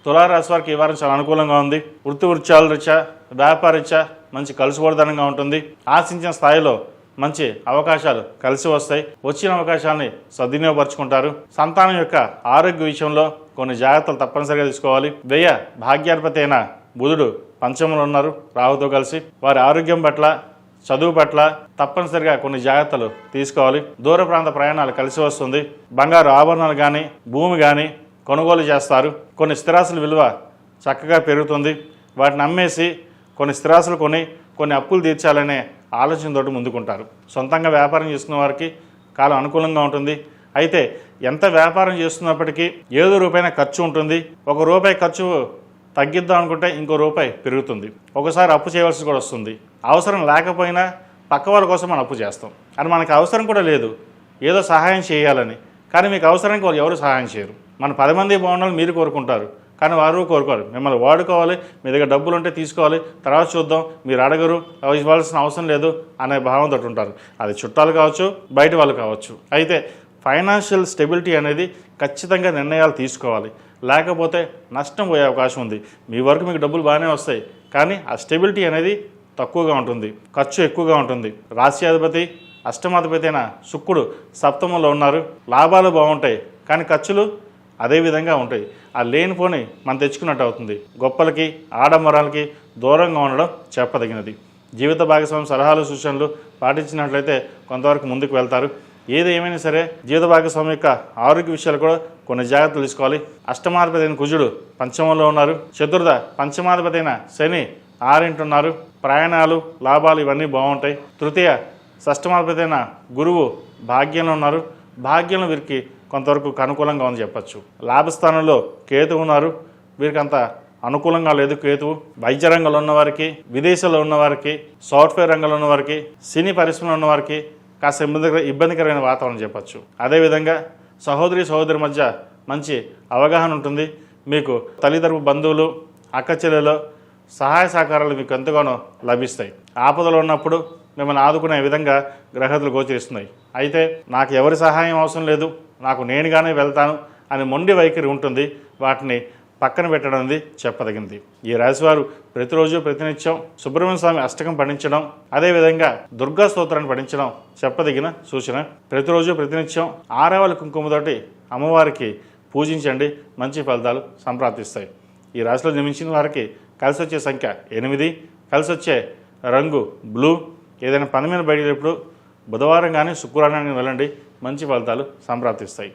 తులారాశి వారికి ఈ వారం చాలా అనుకూలంగా ఉంది. వృత్తివృత్యాల రీత్యా, వ్యాపార రీత్యా మంచి కలుసుబోధనంగా ఉంటుంది. ఆశించిన స్థాయిలో మంచి అవకాశాలు కలిసి వస్తాయి. వచ్చిన అవకాశాన్ని సద్వినియోగపరుచుకుంటారు. సంతానం యొక్క ఆరోగ్య విషయంలో కొన్ని జాగ్రత్తలు తప్పనిసరిగా తీసుకోవాలి. వ్యయ భాగ్యాధిపతి అయిన బుధుడు పంచమంలో ఉన్నారు రాహుతో కలిసి. వారి ఆరోగ్యం పట్ల, చదువు పట్ల తప్పనిసరిగా కొన్ని జాగ్రత్తలు తీసుకోవాలి. దూర ప్రాంత ప్రయాణాలు కలిసి వస్తుంది. బంగారు ఆభరణాలు కానీ, భూమి కానీ కొనుగోలు చేస్తారు. కొన్ని స్థిరాస్తుల విలువ చక్కగా పెరుగుతుంది. వాటిని అమ్మేసి కొన్ని స్థిరాస్తులు కొన్ని అప్పులు తీర్చాలనే ఆలోచనతోటి ముందుకుంటారు. సొంతంగా వ్యాపారం చేసుకున్న వారికి కాలం అనుకూలంగా ఉంటుంది. అయితే ఎంత వ్యాపారం చేస్తున్నప్పటికీ ఏదో రూపాయిన ఖర్చు ఉంటుంది. ఒక రూపాయి ఖర్చు తగ్గిద్దాం అనుకుంటే ఇంకో రూపాయి పెరుగుతుంది. ఒకసారి అప్పు చేయవలసి కూడా వస్తుంది. అవసరం లేకపోయినా పక్క వాళ్ళ కోసం మనం అప్పు చేస్తాం. అని మనకు అవసరం కూడా లేదు, ఏదో సహాయం చేయాలని. కానీ మీకు అవసరానికి వాళ్ళు ఎవరు సహాయం చేయరు. మన 10 మంది బాగుండాలని మీరు కోరుకుంటారు, కానీ వారు కోరుకోరు. మిమ్మల్ని వాడుకోవాలి, మీ దగ్గర డబ్బులు ఉంటే తీసుకోవాలి, తర్వాత చూద్దాం, మీరు అడగరు, ఇవ్వాల్సిన అవసరం లేదు అనే భావంతో ఉంటారు. అది చుట్టాలు కావచ్చు, బయట వాళ్ళు కావచ్చు. అయితే ఫైనాన్షియల్ స్టెబిలిటీ అనేది ఖచ్చితంగా నిర్ణయాలు తీసుకోవాలి. లేకపోతే నష్టం పోయే అవకాశం ఉంది. మీ వరకు మీకు డబ్బులు బాగానే వస్తాయి, కానీ ఆ స్టెబిలిటీ అనేది తక్కువగా ఉంటుంది, ఖర్చు ఎక్కువగా ఉంటుంది. రాశ్యాధిపతి అష్టమాధిపతి అయిన శుక్రుడు సప్తమంలో ఉన్నారు. లాభాలు బాగుంటాయి, కానీ ఖర్చులు అదే విధంగా ఉంటాయి. ఆ లేనిపోని మనం తెచ్చుకున్నట్టు అవుతుంది. గొప్పలకి, ఆడంబరాలకి దూరంగా ఉండడం చెప్పదగినది. జీవిత భాగస్వామి సలహాలు, సూచనలు పాటించినట్లయితే కొంతవరకు ముందుకు వెళ్తారు. ఏది ఏమైనా సరే జీవిత భాగస్వామి యొక్క ఆరోగ్య విషయాలు కూడా కొన్ని జాగ్రత్తలు తీసుకోవాలి. అష్టమాధిపతి అయిన కుజుడు పంచమంలో ఉన్నారు. చతుర్థ పంచమాధిపతి అయిన శని 6 ఉన్నారు. ప్రయాణాలు, లాభాలు ఇవన్నీ బాగుంటాయి. తృతీయ షష్టమాధిపతి అయిన గురువు భాగ్యంలో ఉన్నారు. భాగ్యంలో వీరికి కొంతవరకు అనుకూలంగా ఉందని చెప్పచ్చు. లాభస్థానంలో కేతువు ఉన్నారు. వీరికి అంత అనుకూలంగా లేదు కేతువు. వైద్య రంగంలో ఉన్నవారికి, విదేశాల్లో ఉన్నవారికి, సాఫ్ట్వేర్ రంగంలో ఉన్నవారికి, సినీ పరిశ్రమలో ఉన్నవారికి కాస్త ఇబ్బందికరమైన వాతావరణం చెప్పచ్చు. అదేవిధంగా సహోదరి మధ్య మంచి అవగాహన ఉంటుంది. మీకు తల్లిదండ్రులు, బంధువులు, అక్కచెల్లెలు సహాయ సహకారాలు మీకు ఎంతగానో లభిస్తాయి. ఆపదలో ఉన్నప్పుడు మిమ్మల్ని ఆదుకునే విధంగా గ్రహతులు గోచరిస్తున్నాయి. అయితే నాకు ఎవరి సహాయం అవసరం లేదు, నాకు నేనుగానే వెళ్తాను అని మొండి వైఖరి ఉంటుంది. వాటిని పక్కన పెట్టడం అనేది చెప్పదగింది. ఈ రాశివారు ప్రతిరోజు ప్రతినిత్యం సుబ్రహ్మణ్య స్వామి అష్టకం పఠించడం, అదేవిధంగా దుర్గా స్తోత్రాన్ని పఠించడం చెప్పదగిన సూచన. ప్రతిరోజు ప్రతినిత్యం ఆరవల కుంకుమతోటి అమ్మవారికి పూజించండి, మంచి ఫలితాలు సంప్రాప్తిస్తాయి. ఈ రాశిలో జన్మించిన వారికి కలిసి వచ్చే సంఖ్య 8, కలిసి వచ్చే రంగు బ్లూ. ఏదైనా పని మీద బయటప్పుడు బుధవారం కానీ శుక్రవారం కానీ వెళ్ళండి, మంచి ఫలితాలు సంప్రాప్తిస్తాయి.